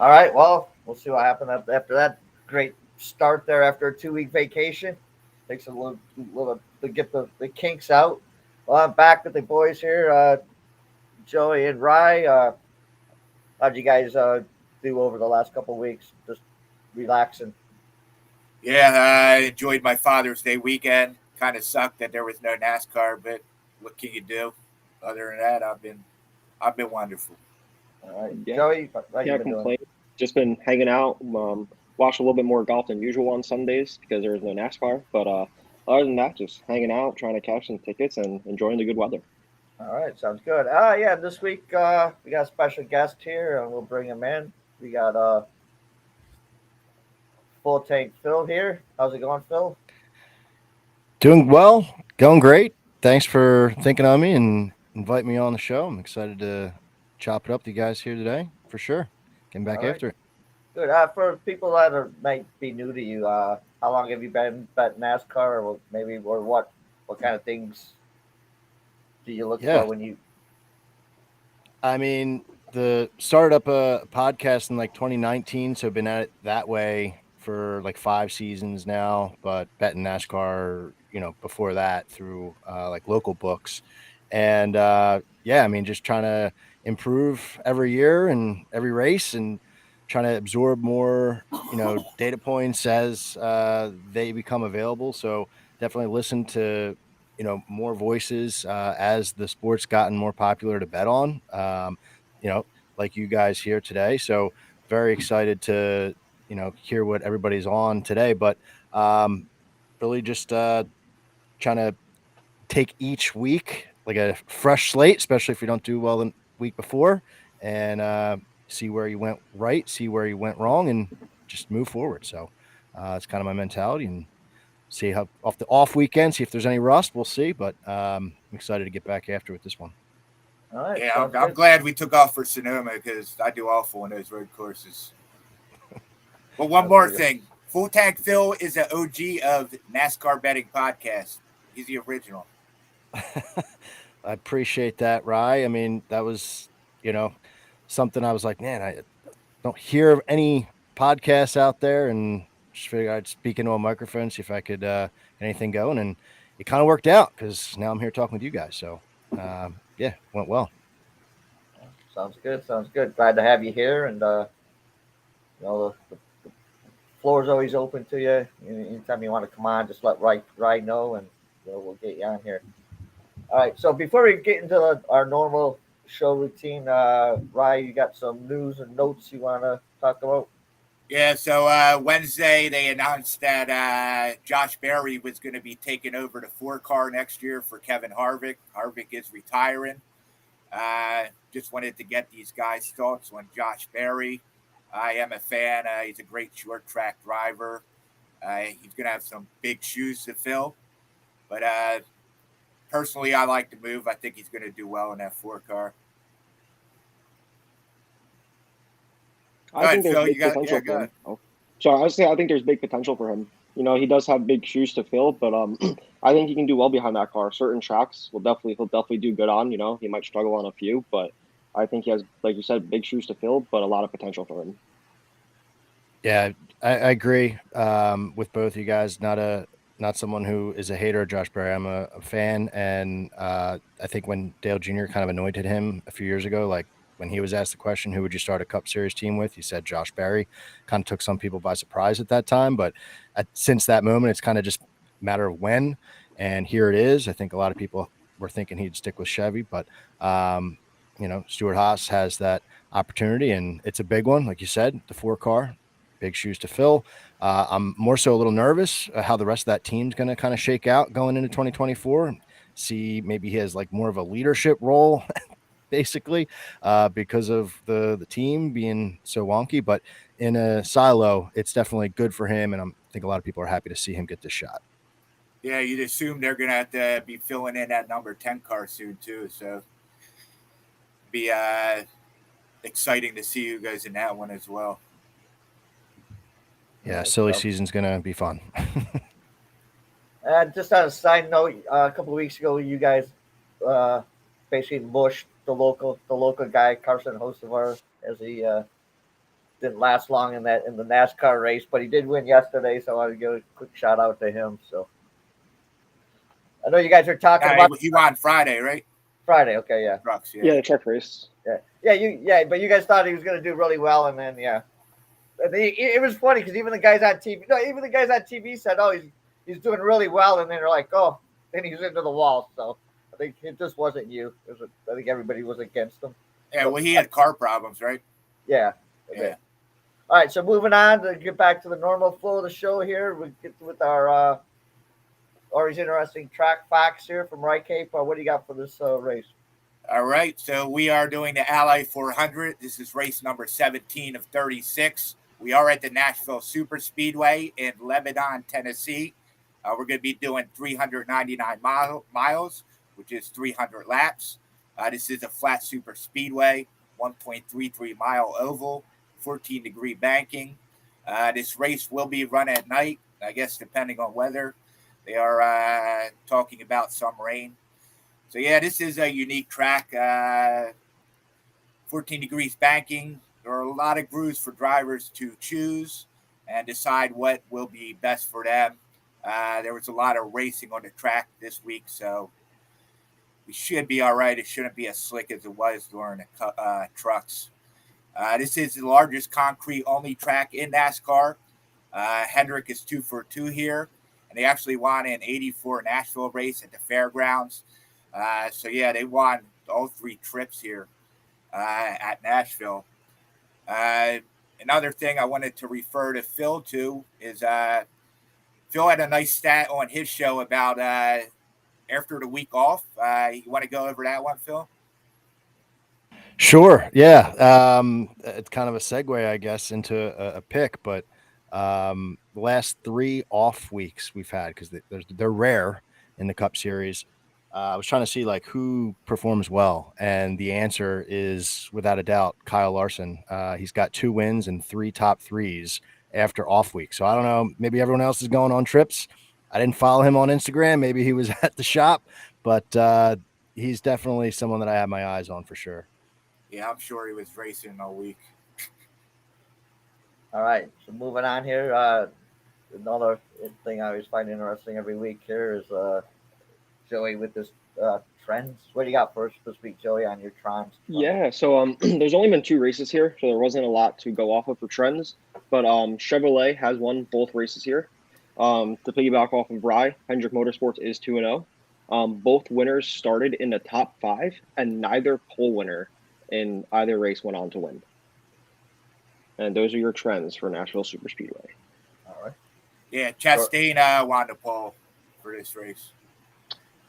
All right. Well, we'll see what happens after that great start there after a 2 week vacation. Takes a little to get the kinks out. Well, I'm back with the boys here, Joey and Rye. How'd you guys do over the last couple of weeks? Just relaxing. Yeah, I enjoyed my Father's Day weekend. Kind of sucked that there was no NASCAR, but what can you do? Other than that, I've been wonderful. All right, Yeah, Joey, how you can't been doing? complain. Just been hanging out. Watched a little bit more golf than usual on Sundays because there was no NASCAR. But other than that, just hanging out, trying to cash some tickets, and enjoying the good weather. All right, sounds good. Yeah, this week we got a special guest here, and we'll bring him in. We got full tank Phil here. How's it going, Phil? Doing well, going great. Thanks for thinking of me and inviting me on the show. I'm excited to chop it up with you guys here today for sure. Getting back All right, after it. good. For people that might be new to you, how long have you been at NASCAR, or maybe, or what kind of things do you look for Yeah, when you? I mean, the started up a podcast in like 2019, so been at it that way for like 5 seasons now. But betting NASCAR, before that through like local books, and yeah, I mean, just trying to improve every year and every race, and trying to absorb more, data points as they become available. So definitely listen to more voices as the sport's gotten more popular to bet on, you know like you guys here today. So very excited to hear what everybody's on today, but um really just trying to take each week like a fresh slate, especially if you don't do well the week before, and see where you went right, see where you went wrong, and just move forward. So it's kind of my mentality, and see how off the off weekend, see if there's any rust. We'll see, but I'm excited to get back after with this one. All right, Yeah, sounds I'm good. glad we took off for Sonoma because I do awful on those road courses. But one Sounds more really good. thing, Full Tank Phil is an OG of NASCAR betting podcast. He's the original. I appreciate that, Rye. I mean, that was, you know, something I was like, man, I don't hear of any podcasts out there, and just figured I'd speak into a microphone, see if I could get anything going. And it kind of worked out because now I'm here talking with you guys. So, yeah, went well. Sounds good. Sounds good. Glad to have you here, and the floor is always open to you. Anytime you want to come on, just let Rye know, and we'll get you on here. All right. So before we get into our normal show routine, Rye, you got some news and notes you want to talk about? Yeah, so Wednesday they announced that Josh Berry was going to be taking over the four car next year for Kevin Harvick. Harvick is retiring. Just wanted to get these guys' thoughts on Josh Berry. I am a fan. He's a great short track driver. He's going to have some big shoes to fill. But personally, I like the move. I think he's going to do well in that four car. Go I ahead, think there's Phil. big You got, yeah, potential go for ahead. him. Oh, sorry, I was saying I think there's big potential for him. He does have big shoes to fill, but I think he can do well behind that car. Certain tracks he'll definitely do good on. He might struggle on a few, but I think he has, like you said, big shoes to fill, but a lot of potential for him. Yeah, I agree with both you guys. Not someone who is a hater of Josh Berry. I'm a fan, and I think when Dale Jr. kind of anointed him a few years ago, like when he was asked the question, "Who would you start a Cup Series team with?" He said Josh Berry. Kind of took some people by surprise at that time, but since that moment, it's kind of just a matter of when. And here it is. I think a lot of people were thinking he'd stick with Chevy, but Stuart Haas has that opportunity, and it's a big one, like you said, the four car. Big shoes to fill. I'm more so a little nervous how the rest of that team's going to kind of shake out going into 2024. See, maybe he has like more of a leadership role, basically, because of the team being so wonky. But in a silo, it's definitely good for him, and I think a lot of people are happy to see him get this shot. Yeah, you'd assume they're going to have to be filling in that number 10 car soon, too. So be exciting to see you guys in that one as well. All Yeah, right, silly so season's going to be fun. and just on a side note, a couple of weeks ago, you guys uh, basically mushed the local guy Carson Hocevar as he didn't last long in the NASCAR race, but he did win yesterday, so I want to give a quick shout out to him. So I know you guys are talking about he won Friday, right? Friday. Okay, yeah, Trucks, Yeah, the truck race. but you guys thought he was going to do really well, and then it was funny because even the guys on TV said, "Oh, he's doing really well," and then they're like, "Oh," then he's into the wall. So I think it just wasn't you. I think everybody was against him. Yeah, well, he had car problems, right? Yeah. Yeah. All right, so moving on to get back to the normal flow of the show here, we get with our always interesting track facts here from Wrycape. What do you got for this race? All right, so we are doing the Ally 400. This is race number 17 of 36. We are at the Nashville Super Speedway in Lebanon, Tennessee. We're going to be doing 399 miles, which is 300 laps. This is a flat super speedway, 1.33 mile oval, 14-degree banking. This race will be run at night, I guess, depending on weather. They are talking about some rain. So, yeah, this is a unique track. 14 degrees banking. There are a lot of grooves for drivers to choose and decide what will be best for them. There was a lot of racing on the track this week, so we should be all right. It shouldn't be as slick as it was during the trucks. This is the largest concrete-only track in NASCAR. Hendrick is 2 for 2 here, and they actually won an '84 Nashville race at the fairgrounds. So, yeah, they won all 3 trips here at Nashville. Another thing I wanted to refer to Phil to is Phil had a nice stat on his show about after the week off. You want to go over that one, Phil? Sure. Yeah. It's kind of a segue, I guess, into a pick, but the last 3 off weeks we've had, because they're rare in the Cup Series. I was trying to see like who performs well, and the answer is without a doubt Kyle Larson. He's got 2 wins and 3 top 3s after off week. So I don't know. Maybe everyone else is going on trips. I didn't follow him on Instagram. Maybe he was at the shop, but he's definitely someone that I have my eyes on for sure. Yeah, I'm sure he was racing all week. All right, so moving on here. Another thing I always find interesting every week here is Joey with this trends. What do you got first this week, Joey, on your trons? Yeah, so there's only been 2 races here, so there wasn't a lot to go off of for trends. But Chevrolet has won both races here. To piggyback off of Bry, Hendrick Motorsports is 2-0. Both winners started in the top 5, and neither pole winner in either race went on to win. And those are your trends for Nashville Super Speedway. All right. Yeah, Chastain won the pole for this race.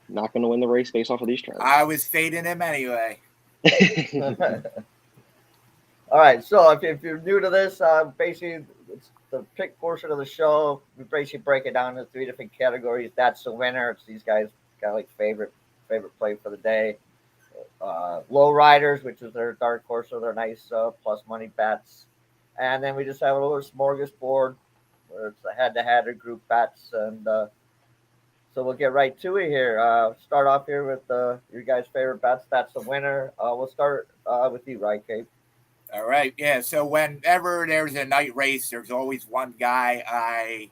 Not going to win the race based off of these trends. I was fading him anyway. All right, so if you're new to this, basically it's the pick portion of the show. We basically break it down into 3 different categories. That's the winner. It's these guys got like favorite play for the day. Low riders, which is their dark horse, so they're nice plus money bets. And then we just have a little smorgasbord where it's a head-to-head or group bets. And so we'll get right to it here. Start off here with your guys' favorite bets. That's the winner. We'll start with you, Wrycape. All right. Yeah. So whenever there's a night race, there's always one guy I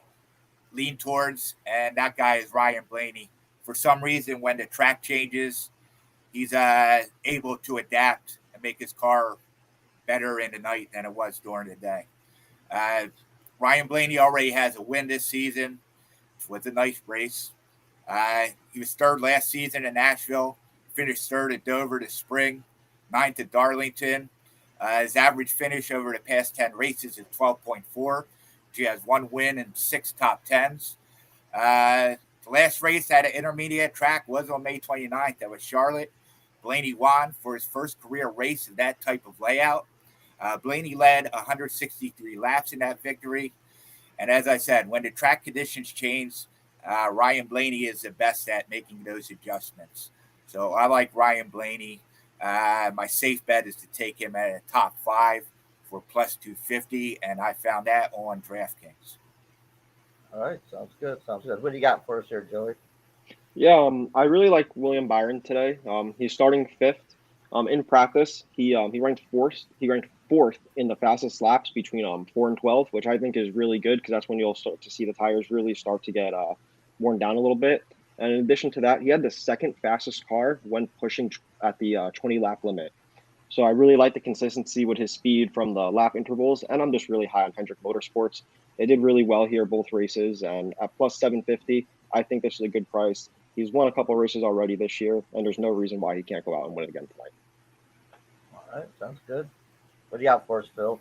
lean towards, and that guy is Ryan Blaney. For some reason, when the track changes, he's able to adapt and make his car better in the night than it was during the day. Ryan Blaney already has a win this season, which was a nice race. He was 3rd last season in Nashville, finished 3rd at Dover this spring, 9th at Darlington. His average finish over the past 10 races is 12.4. He has 1 win and 6 top 10s. The last race at an intermediate track was on May 29th. That was Charlotte. Blaney won for his first career race in that type of layout. Blaney led 163 laps in that victory. And as I said, when the track conditions change, Ryan Blaney is the best at making those adjustments. So I like Ryan Blaney. My safe bet is to take him at a top 5 for plus 250, and I found that on DraftKings. All right, sounds good. What do you got for us here, Joey? Yeah, I really like William Byron today. He's starting 5th. In practice, he ranked fourth. He ranked fourth in the fastest laps between 4 and 12, which I think is really good because that's when you'll start to see the tires really start to get worn down a little bit. And in addition to that, he had the second fastest car when pushing at the 20 lap limit. So I really like the consistency with his speed from the lap intervals, and I'm just really high on Hendrick Motorsports. They did really well here both races, and at plus 750, I think this is a good price. He's won a couple of races already this year, and there's no reason why he can't go out and win it again tonight. All right, sounds good. What do you got for us, Phil?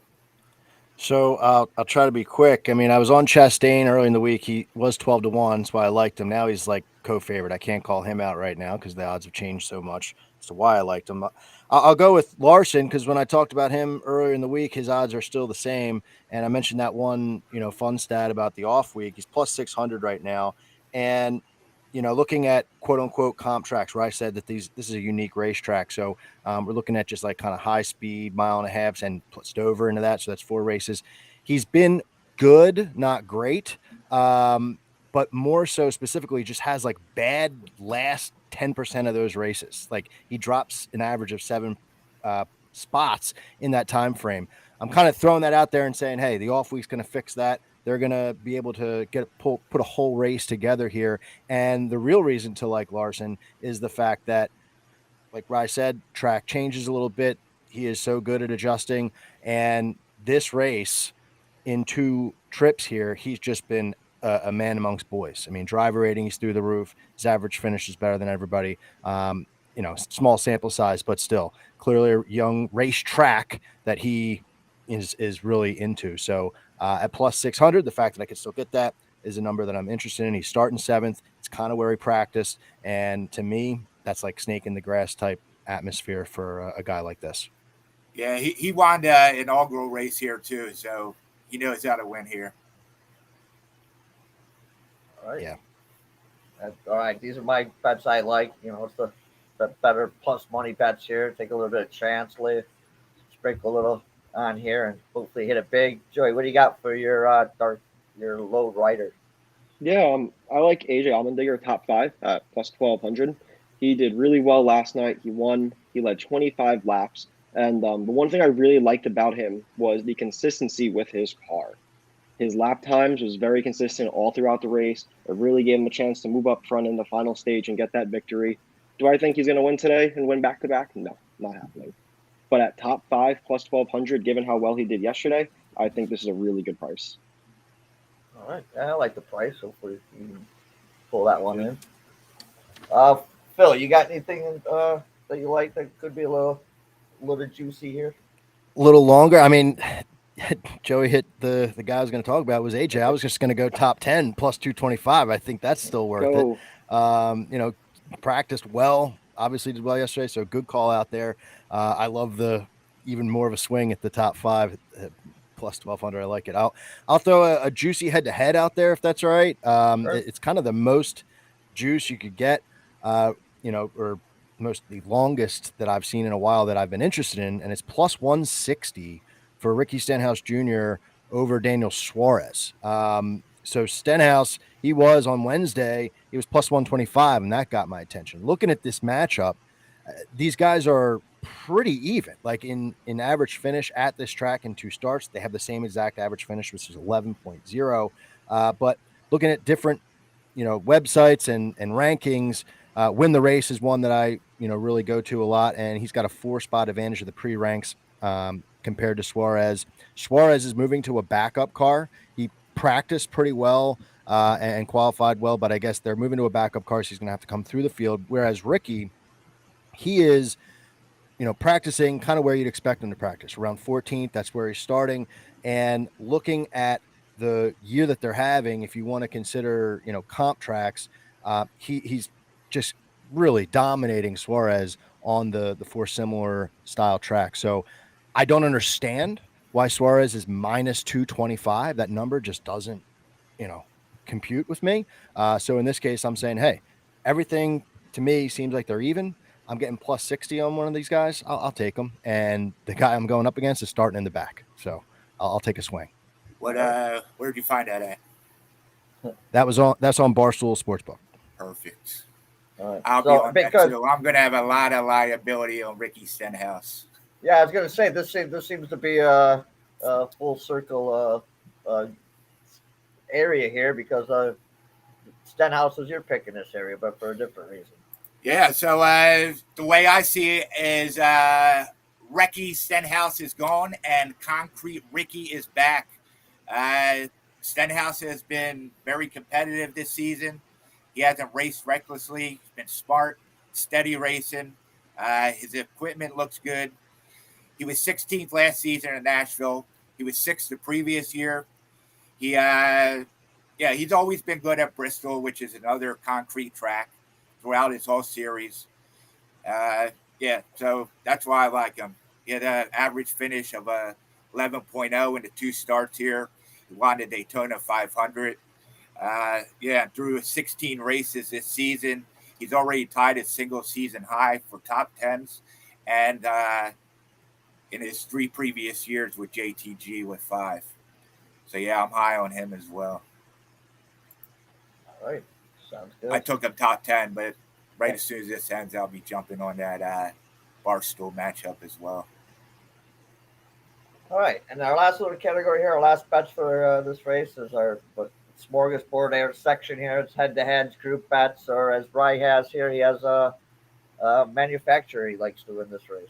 So I'll try to be quick. I mean, I was on Chastain early in the week. He was 12-1, that's why I liked him. Now he's like co-favorite. I can't call him out right now because the odds have changed so much as to why I liked him. I'll go with Larson because when I talked about him earlier in the week, his odds are still the same. And I mentioned that one, fun stat about the off week. He's plus 600 right now. And looking at quote unquote comp tracks where I said that this is a unique racetrack. So we're looking at just like kind of high speed, mile and a half, and put Dover into that. So that's 4 races. He's been good, not great, but more so specifically just has like bad last 10% of those races. Like he drops an average of 7 spots in that time frame. I'm kind of throwing that out there and saying, hey, the off week's going to fix that. They're going to be able to put a whole race together here. And the real reason to like Larson is the fact that, like Rye said, track changes a little bit. He is so good at adjusting. And this race in 2 trips here, he's just been a man amongst boys. I mean, driver rating, he's through the roof. His average finish is better than everybody. Small sample size, but still clearly a young racetrack that he is really into. So at plus 600, the fact that I could still get that is a number that I'm interested in. He's starting 7th. It's kind of where he practiced. And to me, that's like snake in the grass type atmosphere for a guy like this. Yeah, he won the inaugural race here too, so he knows how to win here. All right. Yeah. All right. These are my bets I like. It's the better plus money bets here. Take a little bit of chance, sprinkle a little on here, and hopefully hit it big. Joey, what do you got for your low rider? Yeah, I like AJ Allmendinger top 5 at plus 1200. He did really well last night. He won. He led 25 laps. And the one thing I really liked about him was the consistency with his car. His lap times was very consistent all throughout the race. It really gave him a chance to move up front in the final stage and get that victory. Do I think he's going to win today and win back-to-back? No, not happening. But at top 5 plus 1200, given how well he did yesterday, I think this is a really good price. All right. Yeah, I like the price. Hopefully you can pull that one in. Phil, you got anything that you like that could be a little juicy here? A little longer. I mean, Joey hit the guy I was going to talk about was AJ. I was just going to go top 10 plus 225. I think that's still worth it. Practiced well, obviously did well yesterday. So good call out there. I love the even more of a swing at the top 5 plus 1200. I like it. I'll throw a juicy head to head out there if that's all right. Sure. It's kind of the most juice you could get, or the longest that I've seen in a while that I've been interested in, and it's plus 160 for Ricky Stenhouse Jr. over Daniel Suarez. So Stenhouse, he was on Wednesday, he was plus 125, and that got my attention. Looking at this matchup, these guys are pretty even. Like in average finish at this track in 2 starts, they have the same exact average finish, which is 11.0. But looking at different, websites and rankings, Win the Race is one that I, really go to a lot, and he's got a 4-spot advantage of the pre-ranks compared to Suarez. Suarez is moving to a backup car. He practiced pretty well and qualified well, but I guess they're moving to a backup car, so he's going to have to come through the field. Whereas Ricky, he is, practicing kind of where you'd expect him to practice, around 14th. That's where he's starting. And looking at the year that they're having, if you want to consider, comp tracks, he's just really dominating Suarez on the 4 similar style tracks. So I don't understand why Suarez is minus 225. That number just doesn't, compute with me. So in this case, I'm saying, hey, everything to me seems like they're even. I'm getting plus 60 on one of these guys. I'll take them. And the guy I'm going up against is starting in the back. So I'll take a swing. Where'd you find that at? That's on Barstool Sportsbook. Perfect. All right. I'll be So on that because too. I'm going to have a lot of liability on Ricky Stenhouse. yeah, I was gonna say this seems to be a full circle area here because Stenhouse is your pick in this area, but for a different reason. Yeah, so the way I see it is Ricky Stenhouse is gone and Concrete Ricky is back. Uh, Stenhouse has been very competitive this season. He hasn't raced recklessly. He's been smart, steady racing. His equipment looks good. He was 16th last season in Nashville. He was 6th the previous year. He, yeah, he's always been good at Bristol, which is another concrete track throughout his whole series. Yeah, so that's why I like him. He had an average finish of 11.0 in the 2 starts here. He won the Daytona 500. Yeah, through 16 races this season, he's already tied a single season high for top 10s. And in his 3 previous years with JTG with 5. So, yeah, I'm high on him as well. All right, sounds good. I took him top 10, but right as soon as this ends, I'll be jumping on that Barstool matchup as well. All right, and our last little category here, our last bets for this race is our smorgasbord air section here. It's head-to-heads, group bets, or as Bry has here, he has a manufacturer he likes to win this race.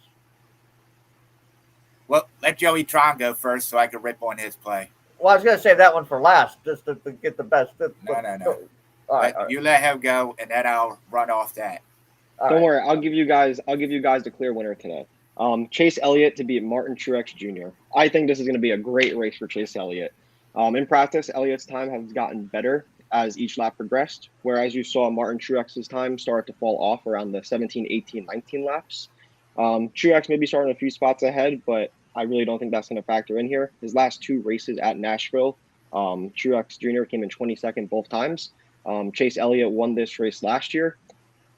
Well, let Joey Tron go first so I can rip on his play. Well, I was going to save that one for last, just to get the best. No. All right, all right. You let him go, and then I'll run off that. Don't worry, I'll give you guys the clear winner today. Chase Elliott to beat Martin Truex Jr. I think this is going to be a great race for Chase Elliott. In practice, Elliott's time has gotten better as each lap progressed, whereas you saw Martin Truex's time start to fall off around the 17, 18, 19 laps. Truex may be starting a few spots ahead, but I really don't think that's going to factor in here. His last 2 races at Nashville, Truex Jr. came in 22nd both times. Chase Elliott won this race last year,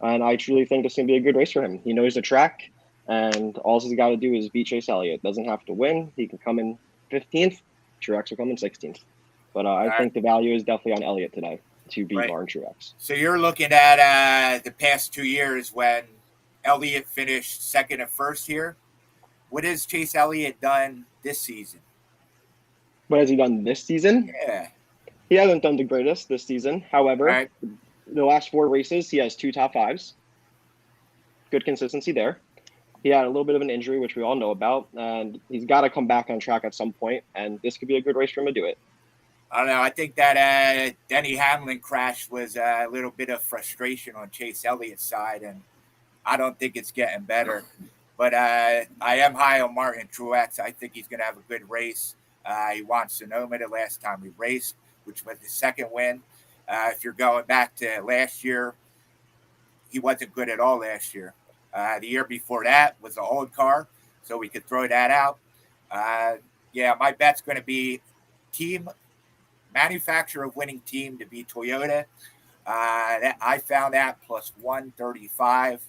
and I truly think this is going to be a good race for him. He knows the track, and all he's got to do is beat Chase Elliott. Doesn't have to win. He can come in 15th. Truex will come in 16th. But I think the value is definitely on Elliott today to beat Martin Truex. So you're looking at the past 2 years when Elliott finished second and first here. What has Chase Elliott done this season? What has he done this season? Yeah. He hasn't done the greatest this season. However, the last 4 races, he has 2 top 5s. Good consistency there. He had a little bit of an injury, which we all know about, and he's got to come back on track at some point, and this could be a good race for him to do it. I don't know. I think that Denny Hamlin crash was a little bit of frustration on Chase Elliott's side, and I don't think it's getting better. But I am high on Martin Truex. I think he's going to have a good race. He won Sonoma the last time he raced, which was his second win. If you're going back to last year, he wasn't good at all last year. The year before that was an old car, so we could throw that out. Yeah, my bet's going to be team manufacturer of winning team to be Toyota. I found that plus 135.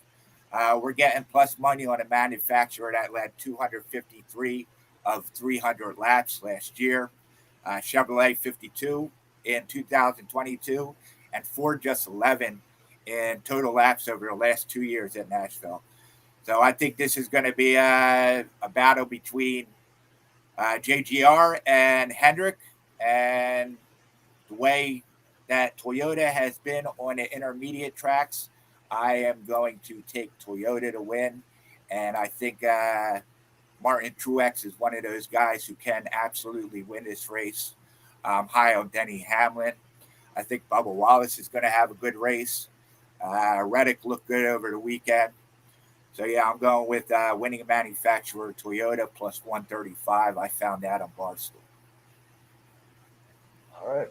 We're getting plus money on a manufacturer that led 253 of 300 laps last year. Chevrolet 52 in 2022, and Ford just 11 in total laps over the last 2 years at Nashville. So I think this is going to be a battle between JGR and Hendrick, and the way that Toyota has been on the intermediate tracks, I am going to take Toyota to win, and I think Martin Truex is one of those guys who can absolutely win this race. High on Denny Hamlin. I think Bubba Wallace is going to have a good race. Reddick looked good over the weekend. So, yeah, I'm going with winning manufacturer Toyota plus 135. I found that on Barstool. All right.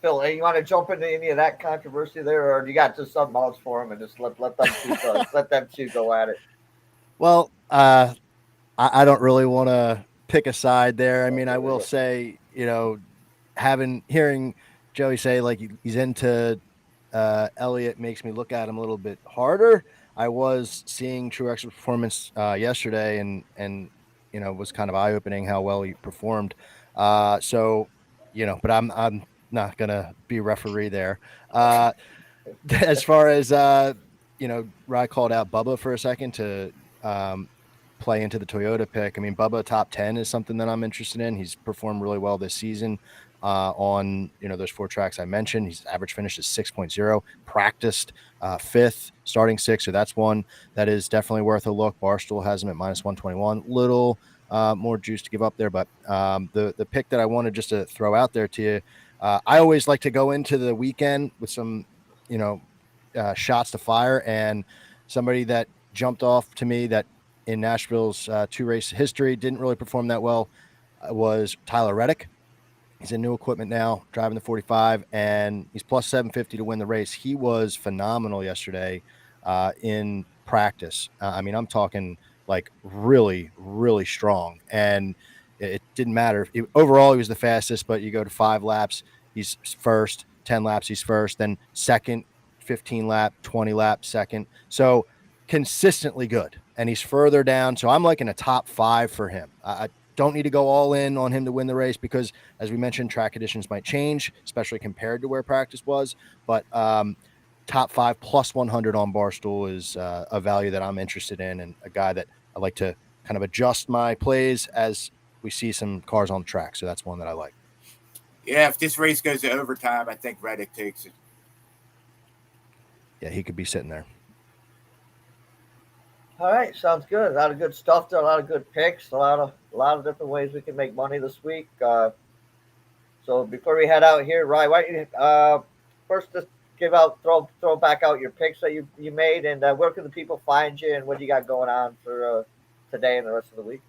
Phil, you want to jump into any of that controversy there, or do you got just something else for them and just let them two go, let them two go at it? Well, I don't really want to pick a side there. I mean, I will say, hearing Joey say like he's into Elliott makes me look at him a little bit harder. I was seeing Truex's performance yesterday, and was kind of eye opening how well he performed. So, but I'm not gonna be referee there. As far as Rye called out Bubba for a second to play into the Toyota pick. I mean, Bubba top 10 is something that I'm interested in. He's performed really well this season on, those 4 tracks I mentioned. His average finish is 6.0, practiced 5th, starting 6th. So that's one that is definitely worth a look. Barstool has him at minus 121. Little more juice to give up there. But the pick that I wanted just to throw out there to you, I always like to go into the weekend with some, shots to fire, and somebody that jumped off to me that in Nashville's 2-race history didn't really perform that well was Tyler Reddick. He's in new equipment now, driving the 45, and he's plus 750 to win the race. He was phenomenal yesterday in practice. I mean, I'm talking like really, really strong, and it didn't matter. Overall, he was the fastest, but you go to 5 laps, he's first, 10 laps, he's first, then second, 15 lap, 20 lap, second. So consistently good, and he's further down. So I'm like in a top 5 for him. I don't need to go all in on him to win the race because, as we mentioned, track conditions might change, especially compared to where practice was. But top 5 plus 100 on Barstool is a value that I'm interested in, and a guy that I like to kind of adjust my plays as we see some cars on the track. So that's one that I like. Yeah, if this race goes to overtime, I think Reddick takes it. Yeah, he could be sitting there. All right, sounds good. A lot of good stuff there. A lot of good picks. A lot of different ways we can make money this week. So before we head out here, Ryan, why don't you first just throw back out your picks that you made, and where can the people find you, and what you got going on for today and the rest of the week?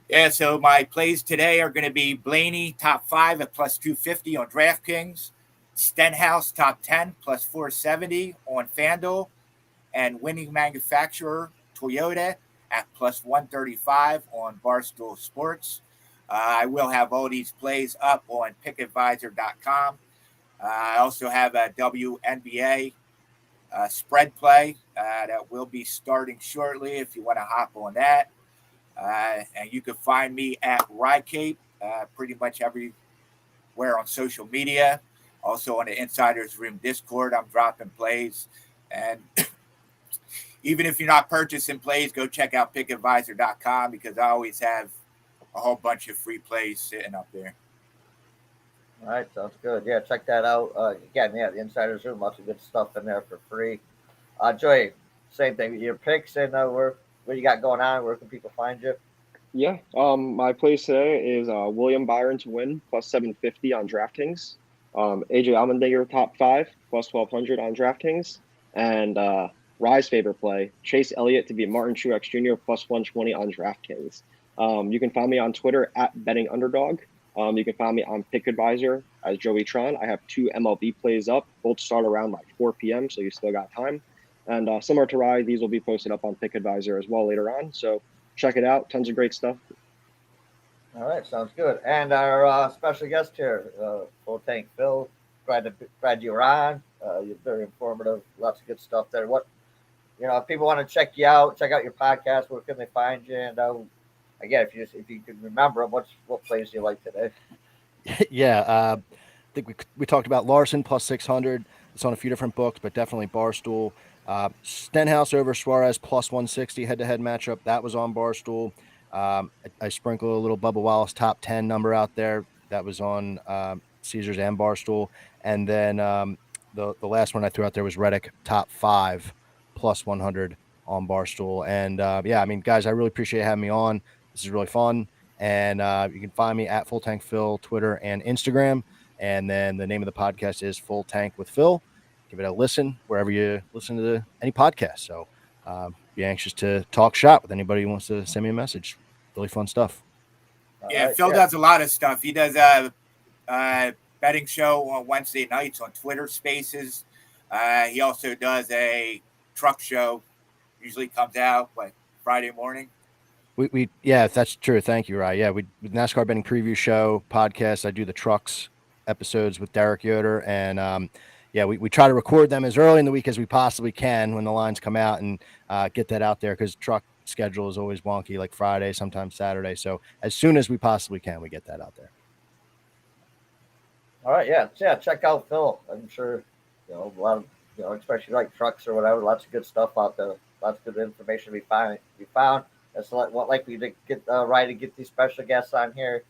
Yeah, so my plays today are going to be Blaney top 5 at plus 250 on DraftKings, Stenhouse top 10 plus 470 on FanDuel, and winning manufacturer Toyota at plus 135 on Barstool Sports. I will have all these plays up on pickadvisor.com. I also have a WNBA spread play that will be starting shortly if you want to hop on that. And you can find me at Wrycape pretty much everywhere on social media. Also on the Insiders Room Discord, I'm dropping plays. And even if you're not purchasing plays, go check out pickadvisor.com because I always have a whole bunch of free plays sitting up there. All right, sounds good. Yeah, check that out. Again, yeah, the Insiders Room, lots of good stuff in there for free. Joey, same thing. Your picks and where you got going on? Where can people find you? Yeah. My plays today is William Byron to win plus 750 on DraftKings. AJ Allmendinger top 5 plus 1200 on DraftKings, and Rye's favorite play, Chase Elliott to beat Martin Truex Jr. plus 120 on DraftKings. You can find me on Twitter at Betting Underdog. You can find me on Pick Advisor as Joey Tron. I have 2 MLB plays up. Both start around like 4 p.m., so you still got time. And similar to Rye, these will be posted up on Pick Advisor as well later on. So check it out. Tons of great stuff. All right, sounds good. And our special guest here, Full Tank Phil. Glad you were on. You're very informative. Lots of good stuff there. If people want to check you out, check out your podcast, where can they find you? And again, if you can remember, what plays do you like today? Yeah, I think we talked about Larson plus 600. It's on a few different books, but definitely Barstool. Stenhouse over Suarez plus 160 head-to-head matchup. That was on Barstool. I sprinkle a little Bubba Wallace top 10 number out there. That was on Caesars and Barstool. And then the last one I threw out there was Reddick top 5 plus 100 on Barstool. And yeah, I mean, guys, I really appreciate having me on. This is really fun. And you can find me at Full Tank Phil, Twitter and Instagram. And then the name of the podcast is Full Tank with Phil. Give it a listen wherever you listen to any podcast. So be anxious to talk shop with anybody who wants to send me a message. Really fun stuff. Phil does a lot of stuff. He does a betting show on Wednesday nights on Twitter Spaces. He also does a truck show. Usually comes out Friday morning. We yeah, that's true. Thank you, Rye. Yeah, with NASCAR betting preview show podcast. I do the trucks episodes with Derek Yoder, and yeah, we try to record them as early in the week as we possibly can when the lines come out, and get that out there because truck schedule is always wonky, like Friday, sometimes Saturday. So as soon as we possibly can, we get that out there. All right, yeah. Check out Phil. I'm sure a lot of especially like trucks or whatever. Lots of good stuff out there. Lots of good information to be found. That's like we did get right to get these special guests on here,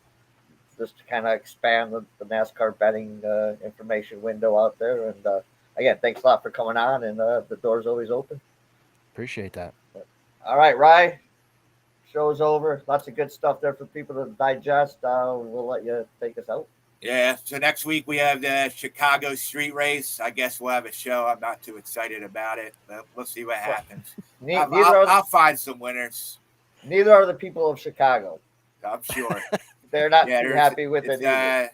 just to kind of expand the NASCAR betting information window out there. And again, thanks a lot for coming on, and the door's always open. Appreciate that. All right, Rye. Show's over. Lots of good stuff there for people to digest. We'll let you take us out. Yeah, so next week we have the Chicago Street Race. I guess we'll have a show. I'm not too excited about it, but we'll see what happens. I'll find some winners. Neither are the people of Chicago. I'm sure. They're not too happy with it either.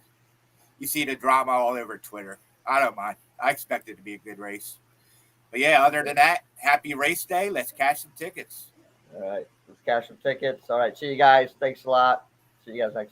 You see the drama all over Twitter. I don't mind. I expect it to be a good race. But yeah, other than that, happy race day. Let's cash some tickets. All right. Let's cash some tickets. All right. See you guys. Thanks a lot. See you guys next